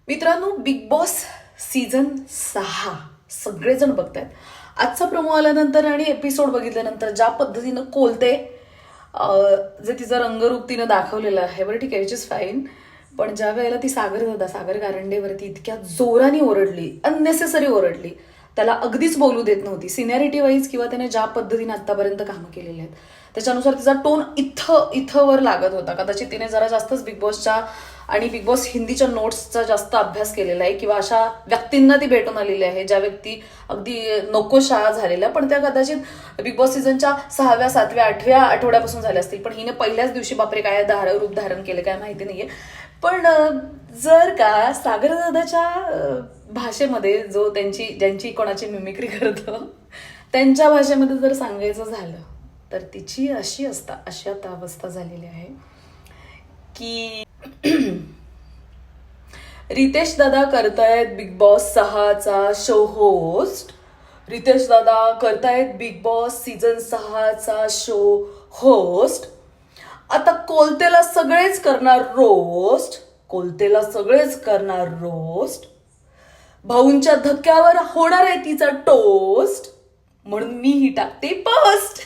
मित्रांनो, big Boss season 6 सगळेजण बघतायत. आजचा प्रोमो आल्यानंतर आणि एपिसोड बघितल्यानंतर ज्या पद्धतीनं कोलते जे तिचं रंगरूप तिनं दाखवलेलं आहे, बरं ठीक आहे, विच इज फाईन. पण ज्या वेळेला ती सागर कारंडेवरती इतक्या जोराने ओरडली, अननेसेसरी ओरडली, त्याला अगदीच बोलू देत नव्हती, सिनियरिटी वाईज किंवा त्याने ज्या पद्धतीने आतापर्यंत कामं केलेली आहेत त्याच्यानुसार तिचा टोन इथं वर लागत होता. कदाचित तिने जरा जास्तच बिग बॉसच्या आणि बिग बॉस हिंदीच्या नोट्सचा जास्त अभ्यास केलेला आहे किंवा अशा व्यक्तींना ती भेटून आलेली आहे ज्या व्यक्ती अगदी नकोशा झालेल्या, पण त्या कदाचित बिग बॉस सीझनच्या 6व्या 7व्या 8व्या आठवड्यापासून झाल्या असतील. पण हिने पहिल्याच दिवशी बापरे काय रूप धारण केलं काय माहिती नाहीये. पण जर का सागरदादाच्या भाषेमध्ये जो ज्यांची कोणाची मिमिक्री करतो त्यांच्या भाषेमध्ये जर सांगायचं झालं तर तिची अशी आता अवस्था झालेली आहे की रितेश दादा करतायत बिग बॉस 6चा शो होस्ट. रितेश दादा करतायत बिग बॉस सीझन 6चा शो होस्ट. आता कोलतेला सगळेच करणार रोस्ट. भाऊंच्या धक्क्यावर होणार आहे तिचा टोस्ट, म्हणून मी ही टाकते पोस्ट.